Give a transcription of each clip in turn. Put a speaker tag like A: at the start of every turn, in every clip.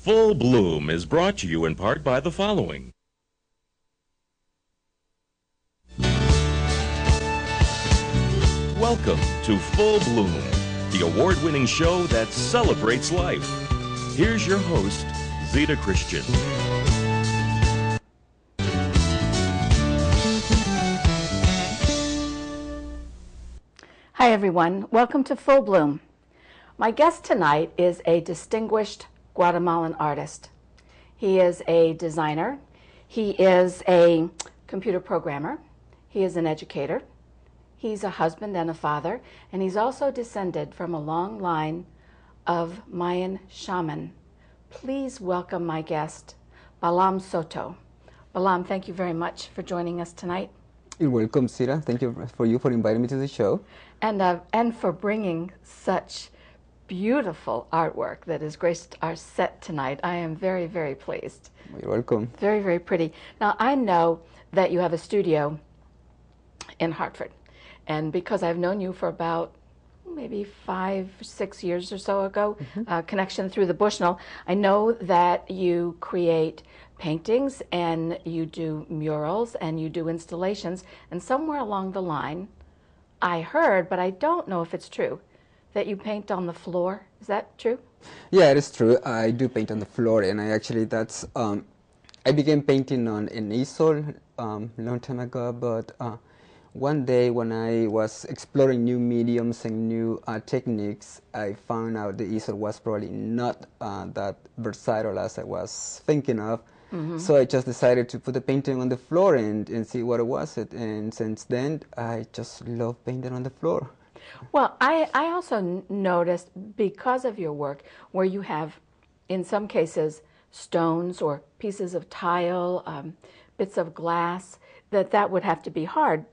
A: Full Bloom is brought to you in part by the following. Welcome to Full Bloom, the award-winning show that celebrates life. Here's your host, Zita Christian.
B: Hi everyone, welcome to Full Bloom. My guest tonight is a distinguished Guatemalan artist. He is a designer, he is a computer programmer, he is an educator, he's a husband and a father, and he's also descended from a long line of Mayan shaman. Please welcome my guest, Balam Soto. Balam, thank you very much for joining us tonight.
C: You're welcome, Zita. Thank you for inviting me to the show.
B: And for bringing such beautiful artwork that has graced our set tonight. I am very, very pleased.
C: You're welcome.
B: Very, very pretty. Now, I know that you have a studio in Hartford. And because I've known you for about maybe 5, 6 years or so ago, connection through the Bushnell, I know that you create paintings and you do murals and you do installations. And somewhere along the line, I heard, but I don't know if it's true, that you paint on the floor. Is that true?
C: Yeah, it is true. I do paint on the floor, and I began painting on an easel a long time ago, but one day when I was exploring new mediums and new techniques, I found out the easel was probably not that versatile as I was thinking of. So I just decided to put the painting on the floor and see what it was. And since then, I just love painting on the floor.
B: Well, I also noticed, because of your work, where you have, in some cases, stones or pieces of tile, bits of glass, that would have to be hard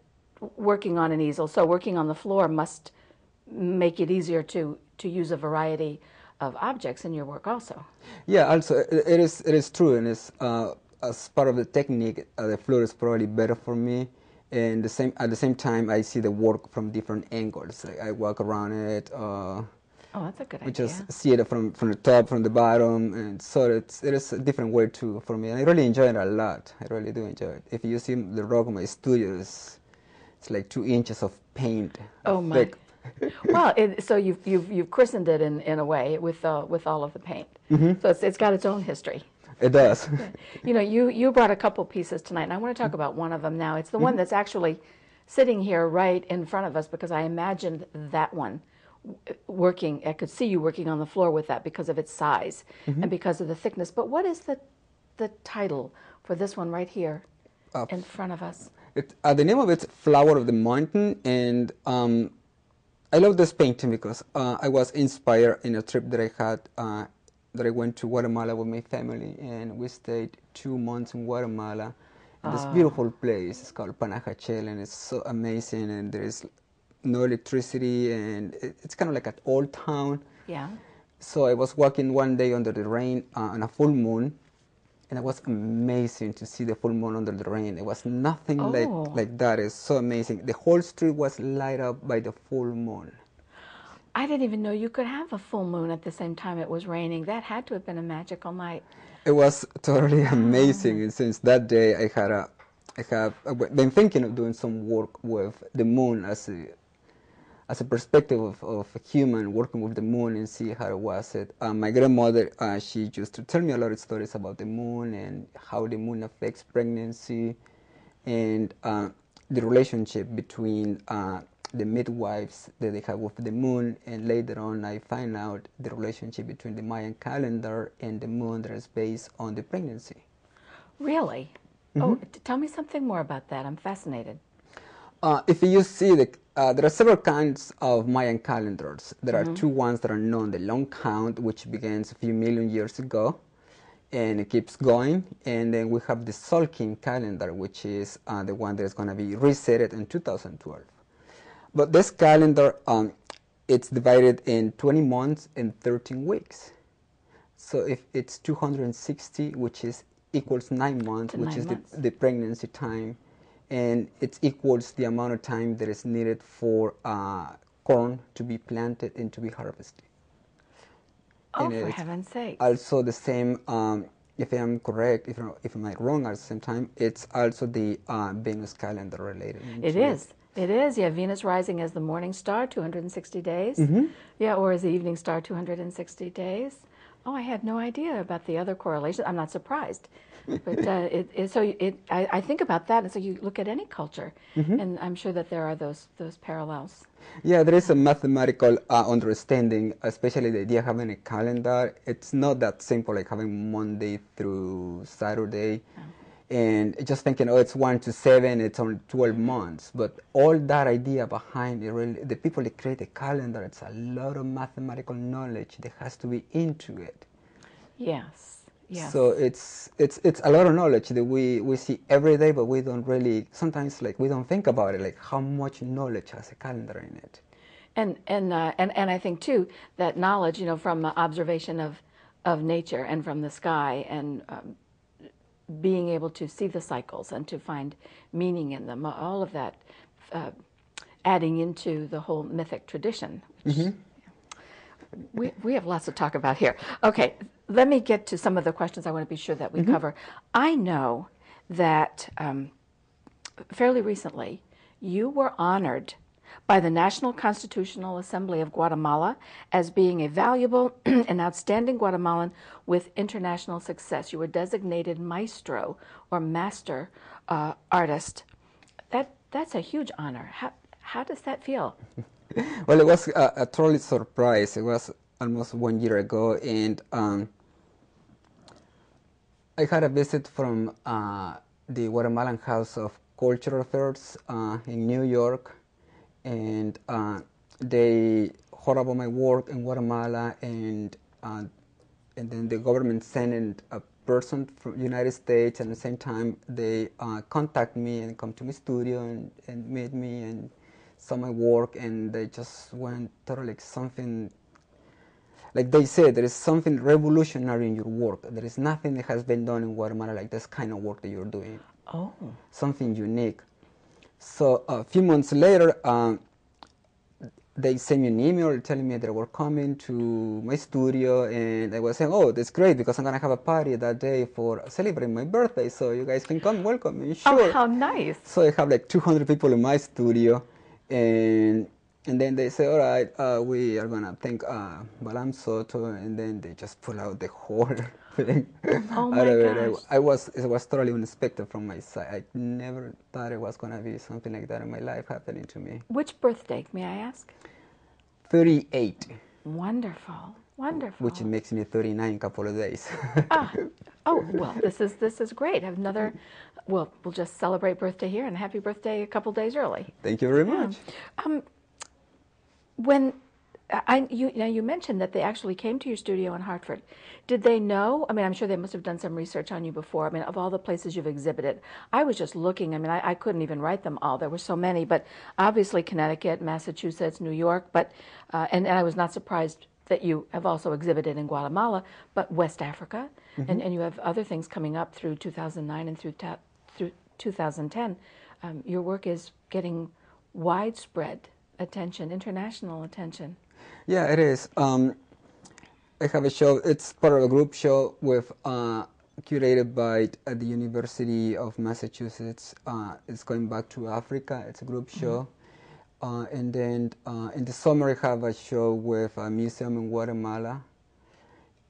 B: working on an easel. So working on the floor must make it easier to use a variety of objects in your work also.
C: Yeah, also it is true, and it's as part of the technique, the floor is probably better for me. And at the same time, I see the work from different angles. I walk around it.
B: Oh, that's a good idea.
C: Just see it from the top, from the bottom, and so it is a different way for me. And I really enjoy it a lot. I really do enjoy it. If you see the rock of my studio, it's like 2 inches of paint.
B: Oh my! Well, so you've christened it in a way with all of the paint. So it's got its own history.
C: It does.
B: You know, you brought a couple pieces tonight, and I want to talk about one of them now. It's the one that's actually sitting here right in front of us, because I imagined that one working. I could see you working on the floor with that because of its size and because of the thickness. But what is the title for this one right here in front of us?
C: The name of it's Flower of the Mountain, and I love this painting because I was inspired in a trip that I had, that I went to Guatemala with my family, and we stayed 2 months in Guatemala. This beautiful place, it's called Panajachel, and it's so amazing, and there is no electricity, and it's kind of like an old town.
B: Yeah. So
C: I was walking one day under the rain on a full moon, and it was amazing to see the full moon under the rain. It was nothing like that. It's so amazing. The whole street was light up by the full moon.
B: I didn't even know you could have a full moon at the same time it was raining. That had to have been a magical night.
C: It was totally amazing. And since that day, I have been thinking of doing some work with the moon as a perspective of a human working with the moon and see how it was. My grandmother, she used to tell me a lot of stories about the moon and how the moon affects pregnancy, and the relationship between the midwives that they have with the moon. And later on, I find out the relationship between the Mayan calendar and the moon that is based on the pregnancy.
B: Really? Oh, tell me something more about that. I'm fascinated.
C: If you see, there are several kinds of Mayan calendars. There are 2 ones that are known: the long count, which begins a few million years ago, and it keeps going. And then we have the sulking calendar, which is the one that is going to be resetted in 2012. But this calendar, it's divided in 20 months and 13 weeks. So if it's 260, which is equals 9 months, which is the pregnancy time, and it equals the amount of time that is needed for corn to be planted and to be harvested.
B: Oh,
C: And
B: for
C: it's
B: heaven's sake.
C: also the same, if I'm correct, if I'm not wrong at the same time, it's also the Venus calendar related
B: It
C: into
B: is. It is. Yeah, Venus rising as the morning star, 260 days. Yeah, or as the evening star, 260 days. Oh, I had no idea about the other correlation. I'm not surprised. But I think about that, and so you look at any culture, and I'm sure that there are those parallels.
C: Yeah, there is a mathematical understanding, especially the idea of having a calendar. It's not that simple, like having Monday through Saturday, and just thinking, oh, it's 1 to 7, it's only 12 months. But all that idea behind it, really, the people that create a calendar, it's a lot of mathematical knowledge that has to be into it.
B: Yes. Yes.
C: So it's a lot of knowledge that we see every day, but we don't really, sometimes like we don't think about it, like how much knowledge has a calendar in it.
B: And I think too that knowledge, from observation of nature and from the sky, and being able to see the cycles and to find meaning in them, all of that adding into the whole mythic tradition. We have lots to talk about here. Okay, let me get to some of the questions I want to be sure that we cover. I know that fairly recently you were honored by the National Constitutional Assembly of Guatemala as being a valuable and outstanding Guatemalan with international success. You were designated maestro or master artist. That's a huge honor. How does that feel?
C: Well, it was a totally surprise. It was almost 1 year ago, and I had a visit from the Guatemalan House of Cultural Affairs in New York, and they heard about my work in Guatemala, and then the government sent a person from the United States, and at the same time they contact me and come to my studio and meet me and saw my work, and they just went totally like something, like they said, there is something revolutionary in your work. There is nothing that has been done in Guatemala like this kind of work that you're doing.
B: Oh.
C: Something unique. So a few months later, they sent me an email telling me they were coming to my studio, and I was saying, oh, that's great because I'm going to have a party that day for celebrating my birthday, so you guys can come, welcome me, sure.
B: Oh, how nice.
C: So I have like 200 people in my studio, and then they say, all right, we are going to thank Balam Soto, and then they just pull out the whole thing
B: Oh
C: out
B: my
C: of
B: gosh.
C: it. It was totally unexpected from my side. I never thought it was going to be something like that in my life happening to me.
B: Which birthday, may I ask?
C: 38.
B: Wonderful, wonderful.
C: Which makes me 39 in a couple of days.
B: Oh, well, this is great. Have another, we'll just celebrate birthday here and happy birthday a couple days early.
C: Thank you very much.
B: When you mentioned that they actually came to your studio in Hartford. Did they know? I mean, I'm sure they must have done some research on you before. I mean, of all the places you've exhibited, I was just looking. I mean, I couldn't even write them all. There were so many, but obviously Connecticut, Massachusetts, New York, but and I was not surprised that you have also exhibited in Guatemala, but West Africa, and you have other things coming up through 2009 and through 2010. Your work is getting widespread attention, international attention.
C: Yeah, it is. I have a show. It's part of a group show with curated by the University of Massachusetts. It's going back to Africa. It's a group show. And then in the summer, I have a show with a museum in Guatemala.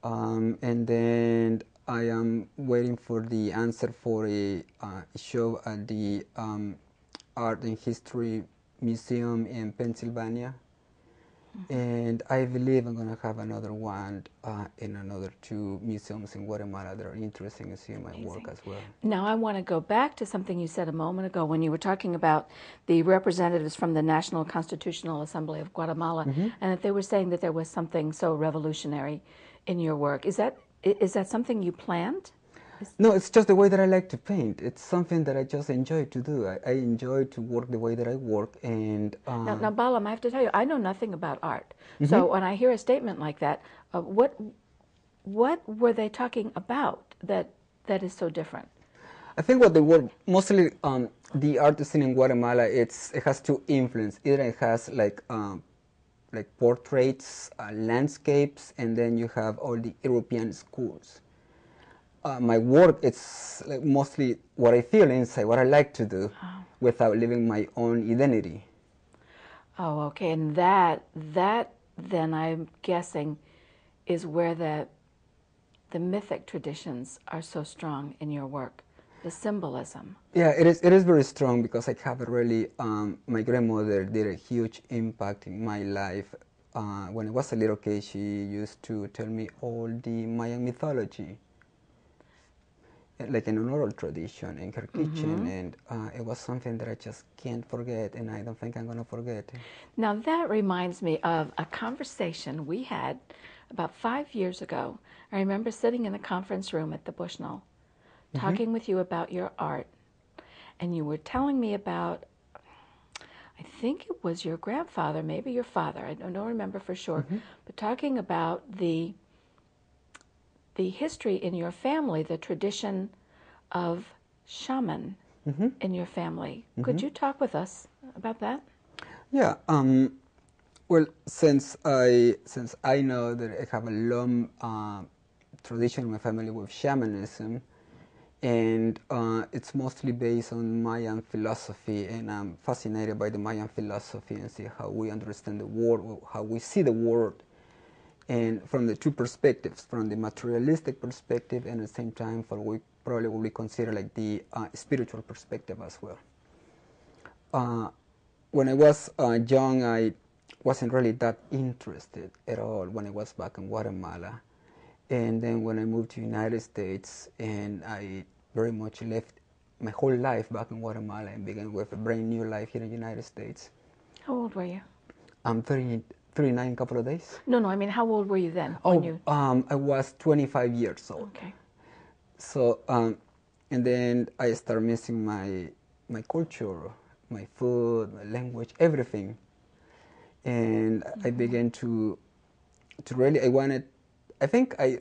C: And then I am waiting for the answer for a show at the Art and History Museum in Pennsylvania. And I believe I'm going to have another one in another 2 museums in Guatemala that are interested in seeing my work as well.
B: Now I want to go back to something you said a moment ago when you were talking about the representatives from the National Constitutional Assembly of Guatemala, and that they were saying that there was something so revolutionary in your work. Is that something you planned?
C: No, it's just the way that I like to paint. It's something that I just enjoy to do. I enjoy to work the way that I work. And
B: now, Balam, I have to tell you, I know nothing about art. So when I hear a statement like that, what were they talking about that is so different?
C: I think what they were mostly the art scene in Guatemala. It has 2 influences. Either it has like like portraits, landscapes, and then you have all the European schools. My work, it's like mostly what I feel inside, what I like to do, without leaving my own identity.
B: Oh, okay. And that then I'm guessing is where the mythic traditions are so strong in your work, the symbolism.
C: Yeah, it is very strong because I have a really, my grandmother did a huge impact in my life. When I was a little kid, she used to tell me all the Mayan mythology, like an oral tradition in her kitchen, and it was something that I just can't forget, and I don't think I'm going to forget.
B: Now that reminds me of a conversation we had about 5 years ago. I remember sitting in the conference room at the Bushnell, talking with you about your art, and you were telling me about, I think it was your grandfather, maybe your father, I don't remember for sure, but talking about the history in your family, the tradition of shaman in your family. Could you talk with us about that?
C: Yeah. Well, since I know that I have a long tradition in my family with shamanism, and it's mostly based on Mayan philosophy, and I'm fascinated by the Mayan philosophy and see how we understand the world, how we see the world, and from the two perspectives, from the materialistic perspective and at the same time for what we probably would consider like the spiritual perspective as well. When I was young, I wasn't really that interested at all when I was back in Guatemala. And then when I moved to the United States, and I very much left my whole life back in Guatemala and began with a brand new life here in the United States.
B: How old were you?
C: I'm 39 in a couple of days.
B: No, I mean, how old were you then?
C: I was 25 years old.
B: Okay.
C: So, and then I started missing my culture, my food, my language, everything. And I began to really, I think I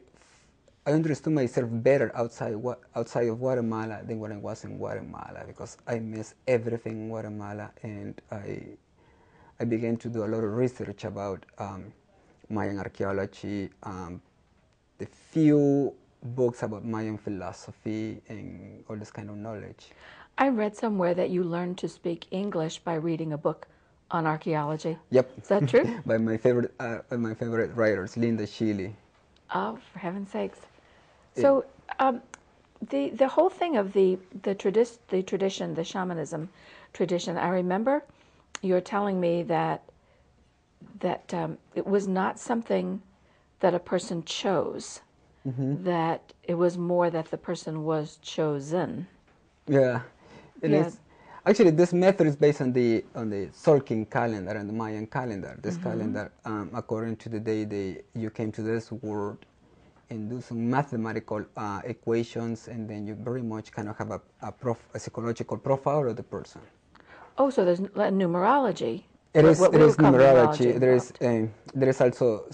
C: understood myself better outside of Guatemala than when I was in Guatemala, because I miss everything in Guatemala, and I began to do a lot of research about Mayan archaeology, the few books about Mayan philosophy and all this kind of knowledge.
B: I read somewhere that you learned to speak English by reading a book on archaeology.
C: Yep.
B: Is that true?
C: By my favorite writers, Linda Sheely.
B: Oh, for heaven's sakes! So the whole thing of the tradition, the shamanism tradition. I remember you were telling me that it was not something that a person chose. That it was more that the person was chosen.
C: Yeah, it is. Actually, this method is based on the Tzolk'in calendar and the Mayan calendar. This calendar, according to the day you came to this world, and do some mathematical equations, and then you very much kind of have a psychological profile of the person.
B: Oh, so there's numerology.
C: It is numerology. There is also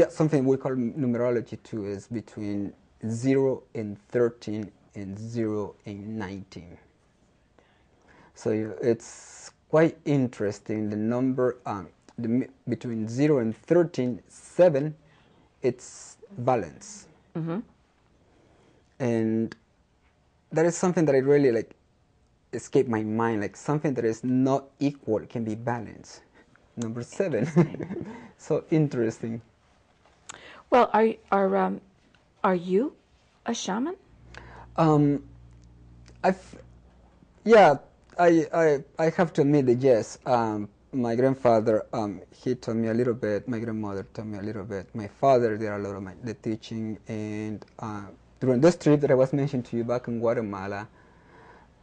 C: something we call numerology too. Is between 0 and 13 and 0 and 19. So it's quite interesting. The number between 0 and 13, 7, it's balance. And that is something that I really like escaped my mind. Like something that is not equal can be balanced. Number 7. So interesting.
B: Well, are you a shaman?
C: I have to admit that yes. My grandfather, he taught me a little bit. My grandmother taught me a little bit. My father did a lot of the teaching. And during this trip that I was mentioning to you back in Guatemala,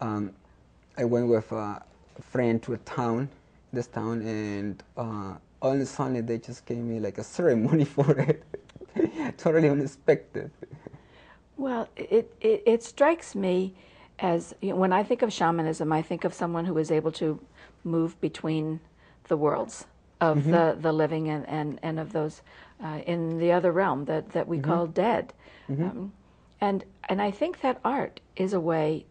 C: I went with a friend to this town, and all of a sudden they just gave me like a ceremony for it. Totally unexpected.
B: Well, it strikes me as, when I think of shamanism, I think of someone who is able to move between the worlds of the living and of those in the other realm that we call dead. And I think that art is a way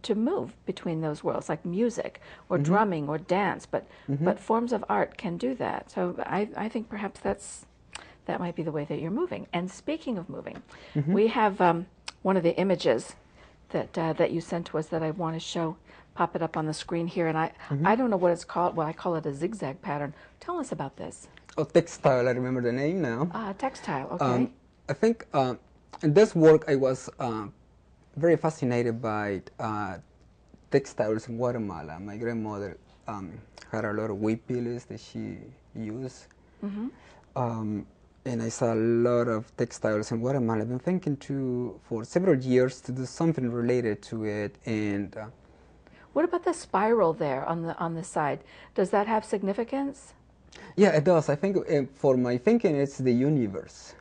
B: to move between those worlds, like music or drumming or dance, but forms of art can do that. So I think perhaps that might be the way that you're moving. And speaking of moving, we have one of the images that you sent to us that I want to show. Pop it up on the screen here, and I don't know what it's called. Well, I call it a zigzag pattern. Tell us about this.
C: Oh, textile. I remember the name now.
B: Textile. Okay.
C: I think in this work I was very fascinated by textiles in Guatemala. My grandmother had a lot of huipiles that she used. And I saw a lot of textiles in Guatemala. I've been thinking for several years to do something related to it. And
B: what about the spiral there on the side? Does that have significance?
C: Yeah, it does. I think for my thinking, it's the universe.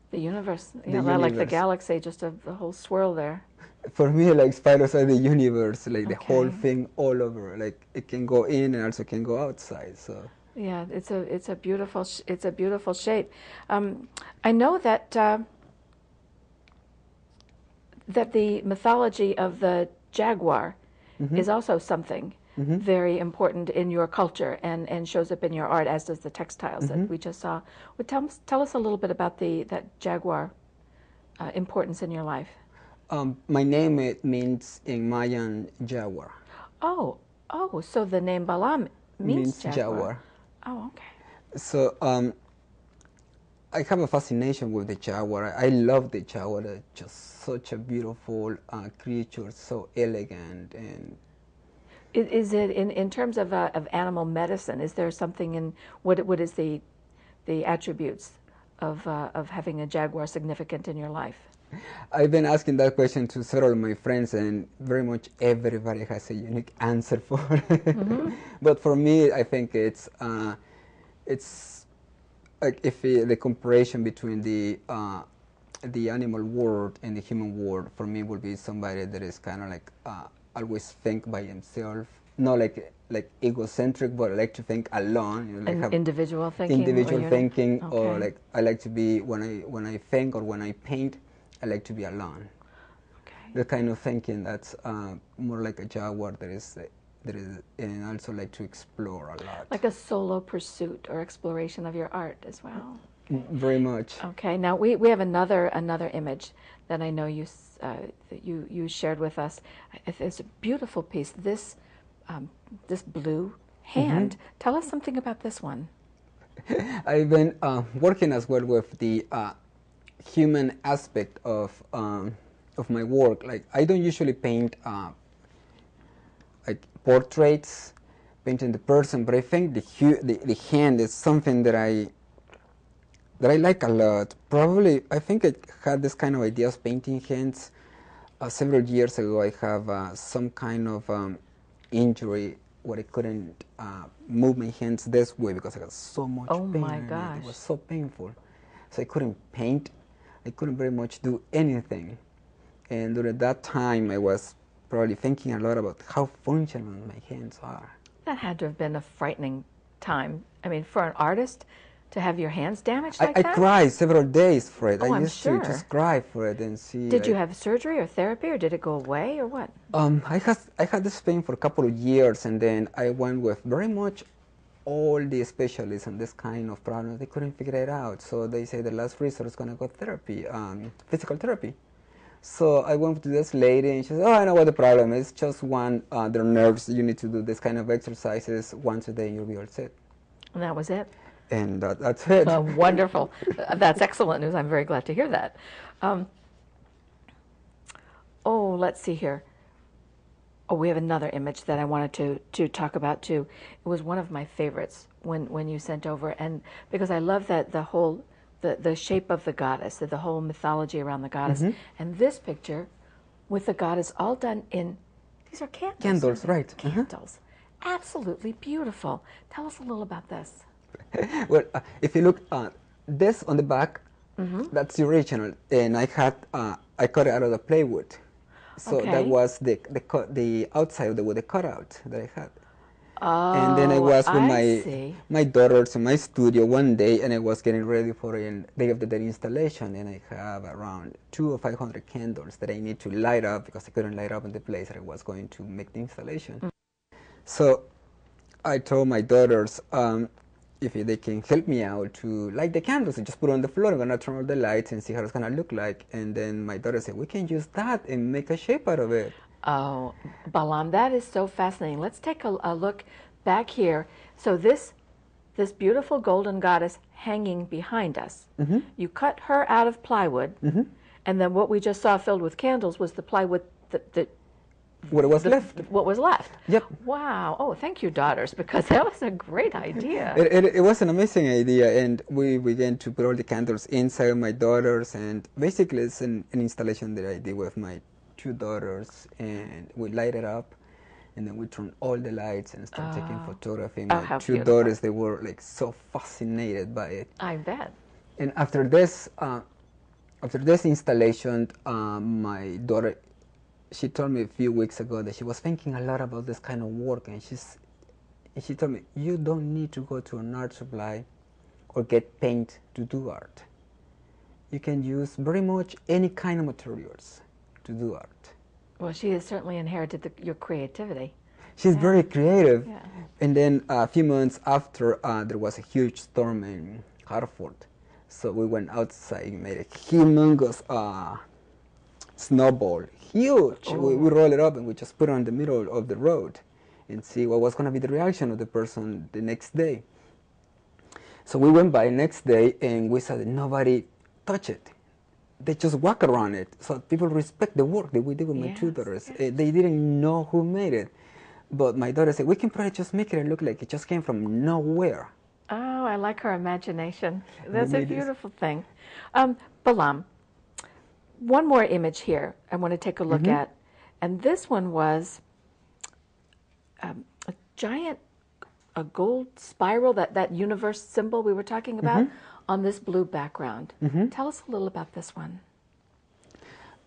B: The universe, like the galaxy, just the whole swirl there.
C: For me, like spirals are the universe, like the whole thing all over. Like it can go in and also can go outside. So.
B: Yeah, it's a beautiful shape. I know that that the mythology of the jaguar is also something very important in your culture and shows up in your art, as does the textiles that we just saw. Well, tell us a little bit about that jaguar importance in your life.
C: My name, it means in Mayan jaguar.
B: Oh, so the name Balam means jaguar. Oh, okay.
C: So I have a fascination with the jaguar. I love the jaguar. It's just such a beautiful creature, so elegant. And
B: is it in terms of animal medicine? Is there something in what is the attributes of having a jaguar significant in your life?
C: I've been asking that question to several of my friends, and very much everybody has a unique answer for it. But for me, I think it's like if the comparison between the animal world and the human world, for me, would be somebody that is kind of like always think by himself, not like egocentric, but I like to think alone. You know, like
B: individual thinking.
C: Individual thinking,
B: okay.
C: or like I like to be when I think or when I paint, I like to be alone.
B: Okay.
C: The kind of thinking that's more like a jaguar that is, and also like to explore a lot.
B: Like a solo pursuit or exploration of your art as well.
C: Very much.
B: Okay. Now we have another image that I know you shared with us. It's a beautiful piece. This blue hand. Tell us something about this one.
C: I've been working as well with the human aspect of my work. Like I don't usually paint like portraits, painting the person, but I think the hand is something that I like a lot. Probably I think I had this kind of idea of painting hands several years ago. I have some kind of injury where I couldn't move my hands this way because I got so much pain.
B: Oh my gosh!
C: It was so painful, so I couldn't paint. I couldn't very much do anything. And during that time, I was probably thinking a lot about how functional my hands are.
B: That had to have been a frightening time. I mean, for an artist to have your hands damaged like that?
C: I cried several days for it.
B: Oh,
C: I used to just cry for it and see.
B: Did you have surgery or therapy, or did it go away, or what?
C: I had this pain for a couple of years, and then I went with very much all the specialists on this kind of problem. They couldn't figure it out, so they say the last resort is going to go therapy, physical therapy. So I went to this lady, and she said, "Oh, I know what the problem is. Just their nerves. You need to do this kind of exercises once a day, and you'll be all set."
B: And that was it.
C: And that's it.
B: Wonderful. That's excellent news. I'm very glad to hear that. Let's see here. Oh, we have another image that I wanted to talk about too. It was one of my favorites when you sent over, and because I love that the shape of the goddess, the whole mythology around the goddess, and this picture with the goddess all done in, these are candles.
C: Candles, right.
B: Candles. Absolutely beautiful. Tell us a little about this.
C: Well, if you look at this on the back, that's the original, and I cut it out of the plywood. So that was the outside of the cutout that I had. And then I was with
B: I see.
C: my daughters in my studio one day, and I was getting ready for a Day of the Dead installation, and I have around 200 or 500 candles that I need to light up because I couldn't light up in the place that I was going to make the installation. So I told my daughters if they can help me out to light the candles and just put it on the floor. I'm going to turn on the lights and see how it's going to look like. And then my daughter said, we can use that and make a shape out of it.
B: Oh, Balam, that is so fascinating. Let's take a look back here. So this beautiful golden goddess hanging behind us, you cut her out of plywood, and then what we just saw filled with candles was the plywood
C: what was left.
B: What was left.
C: Yep.
B: Wow. Oh, thank you, daughters, because that was a great idea.
C: It was an amazing idea, and we began to put all the candles inside my daughters, and basically it's an installation that I did with my 2 daughters, and we light it up, and then we turn all the lights and start taking photography. My
B: how
C: 2
B: beautiful.
C: daughters, they were like so fascinated by it.
B: I bet.
C: And after this installation, my daughter, she told me a few weeks ago that she was thinking a lot about this kind of work, and she told me, you don't need to go to an art supply or get paint to do art. You can use very much any kind of materials to do art.
B: Well, she has certainly inherited your creativity.
C: She's very creative.
B: Yeah.
C: And then a few months after, there was a huge storm in Hartford. So we went outside and made a humongous snowball. Huge. We roll it up and we just put it on the middle of the road and see what was going to be the reaction of the person the next day. So we went by next day and we saw that nobody touched it. They just walk around it. So people respect the work that we did with my 2 daughters. They didn't know who made it. But my daughter said, we can probably just make it look like it just came from nowhere.
B: Oh, I like her imagination. That's a beautiful thing. Balam, one more image here I want to take a look at. And this one was a giant, a gold spiral, that universe symbol we were talking about, on this blue background. Tell us a little about this one.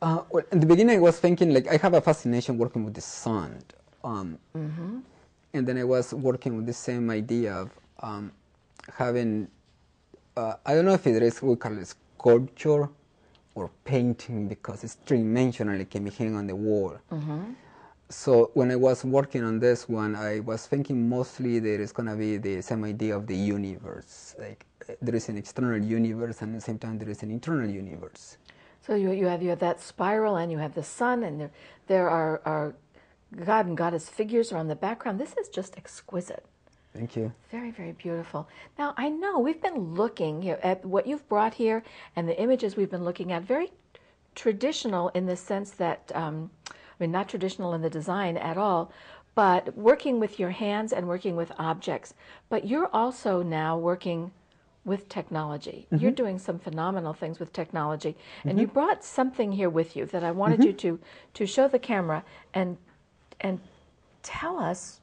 C: Well, in the beginning, I was thinking, like, I have a fascination working with the sun. And then I was working with the same idea of having, I don't know if it is, we call it sculpture or painting, because it's three-dimensional, it can be hanging on the wall. So when I was working on this one, I was thinking mostly that it's going to be the same idea of the universe. Like, there is an external universe, and at the same time there is an internal universe.
B: So you have that spiral, and you have the sun, and there are God and goddess figures around the background. This is just exquisite.
C: Thank you.
B: Very, very beautiful. Now, I know we've been looking at what you've brought here, and the images we've been looking at, very traditional in the sense that, I mean, not traditional in the design at all, but working with your hands and working with objects. But you're also now working with technology. You're doing some phenomenal things with technology. And you brought something here with you that I wanted you to show the camera and tell us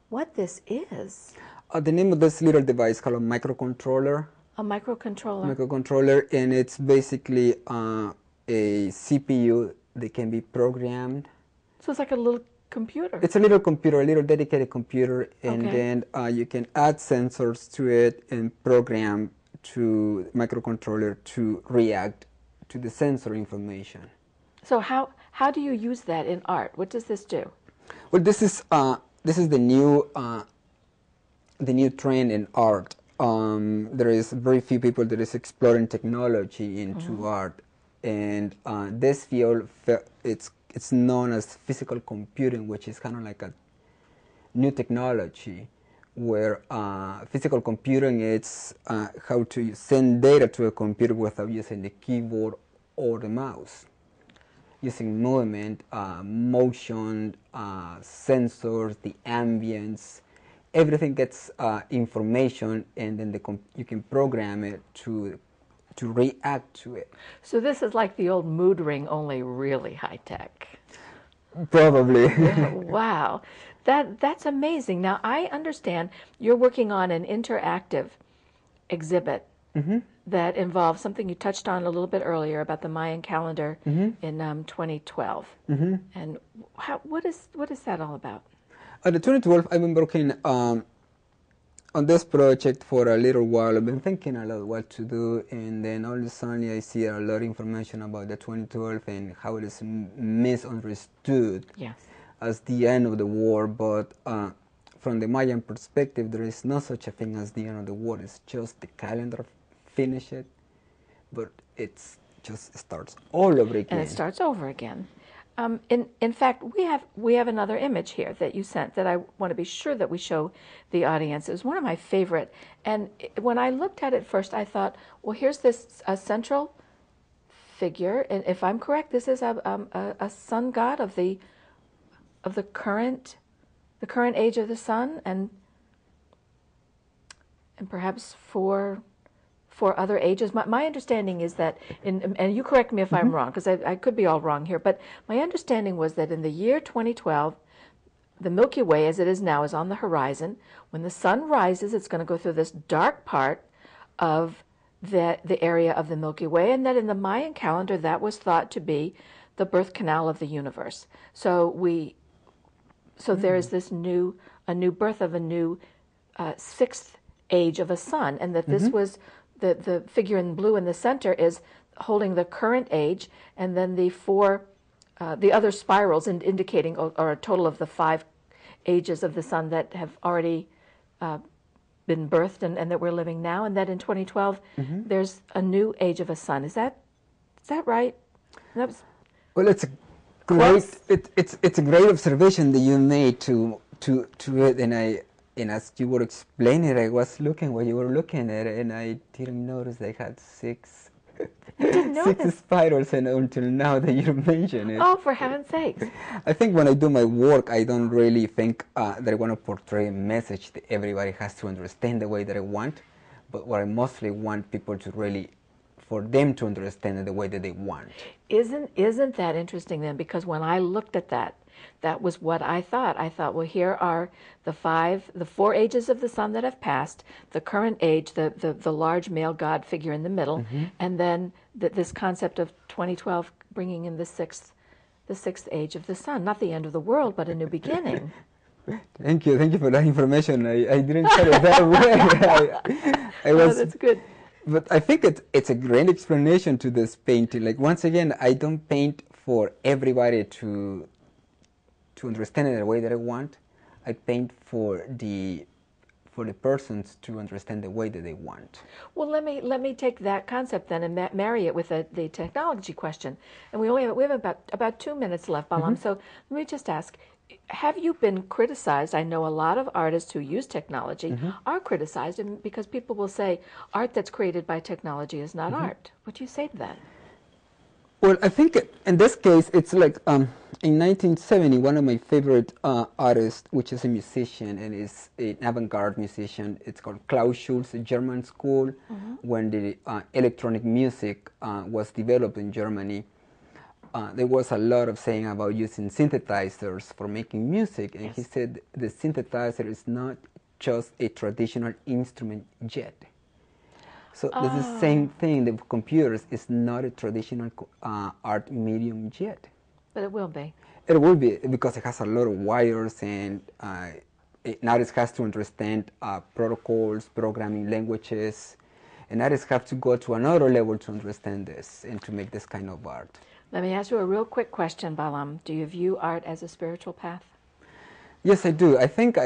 B: what this is.
C: The name of this little device is called a microcontroller.
B: A microcontroller.
C: Microcontroller, and it's basically a CPU that can be programmed.
B: So it's like a little computer.
C: It's a little computer, a little dedicated computer, and then you can add sensors to it and program to microcontroller to react to the sensor information.
B: So how do you use that in art? What does this do?
C: Well, this is the new trend in art. There is very few people that is exploring technology into art, and this field, it's known as physical computing, which is kind of like a new technology, where physical computing is how to send data to a computer without using the keyboard or the mouse, using movement, motion, sensors, the ambience. Everything gets information, and then you can program it to react to it.
B: So this is like the old mood ring, only really high tech.
C: Probably.
B: Wow, that's amazing. Now I understand you're working on an interactive exhibit that involves something you touched on a little bit earlier about the Mayan calendar in 2012. And what is that all about?
C: At the 2012, I've been working on this project for a little while. I've been thinking a lot what to do, and then all of a sudden I see a lot of information about the 2012 and how it is misunderstood as the end of the war. But from the Mayan perspective, there is no such a thing as the end of the war. It's just the calendar finish it, but it's just starts all over again.
B: And it starts over again. In fact, we have another image here that you sent that I want to be sure that we show the audience. It was one of my favorite. And when I looked at it first, I thought, well, here's this central figure, and if I'm correct, this is a sun god of the current age of the sun, and perhaps for other ages. My understanding is that, and you correct me if I'm wrong, because I could be all wrong here, but my understanding was that in the year 2012, the Milky Way, as it is now, is on the horizon. When the sun rises, it's going to go through this dark part of the area of the Milky Way, and that in the Mayan calendar, that was thought to be the birth canal of the universe. So there is this a new birth of a new sixth age of a sun, and that this was the figure in blue in the center is holding the current age, and then the other spirals indicating are a total of the 5 ages of the sun that have already been birthed and that we're living now, and that in 2012 there's a new age of a sun. Is that right?
C: Well, it's a great it's a great observation that you made to it, and as you were explaining it, I was looking what you were looking at, and I didn't notice they had 6 spirals, and until now that you mention it.
B: Oh, for heaven's sakes!
C: I think when I do my work, I don't really think that I want to portray a message that everybody has to understand the way that I want, but what I mostly want people to really, for them to understand it the way that they want.
B: Isn't that interesting then? Because when I looked at that was what I thought. I thought, well, here are the 4 ages of the sun that have passed, the current age, the large male god figure in the middle, and then this concept of 2012 bringing in the sixth age of the sun. Not the end of the world, but a new beginning.
C: Thank you for that information. I didn't tell it that way.
B: That's good.
C: But I think it's a great explanation to this painting. Like, once again, I don't paint for everybody to understand it the way that I want. I paint for the persons to understand the way that they want.
B: Well, let me take that concept then and marry it with the technology question. And we have about 2 minutes left, Balam. So let me just ask: have you been criticized? I know a lot of artists who use technology are criticized, and because people will say art that's created by technology is not art. What do you say to that?
C: Well, I think in this case, it's like in 1970, one of my favorite artists, which is a musician and is an avant-garde musician, it's called Klaus Schulze, a German school, when the electronic music was developed in Germany. There was a lot of saying about using synthesizers for making music, and he said the synthesizer is not just a traditional instrument yet. So it's the same thing. The computers is not a traditional art medium yet.
B: But it will be.
C: It will be, because it has a lot of wires, and an artist has to understand protocols, programming languages, and artists have to go to another level to understand this and to make this kind of art.
B: Let me ask you a real quick question, Balam. Do you view art as a spiritual path?
C: Yes, I do. I think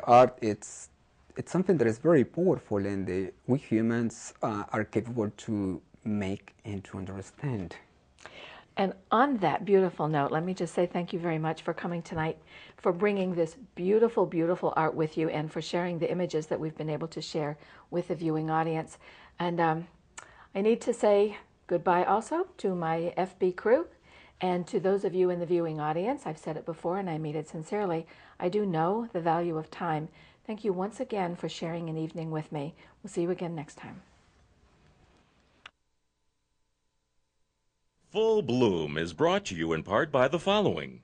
C: art it's something that is very powerful, and we humans are capable to make and to understand.
B: And on that beautiful note, let me just say thank you very much for coming tonight, for bringing this beautiful, beautiful art with you, and for sharing the images that we've been able to share with the viewing audience. And I need to say goodbye also to my FB crew, and to those of you in the viewing audience. I've said it before, and I mean it sincerely. I do know the value of time. Thank you once again for sharing an evening with me. We'll see you again next time.
A: Full Bloom is brought to you in part by the following: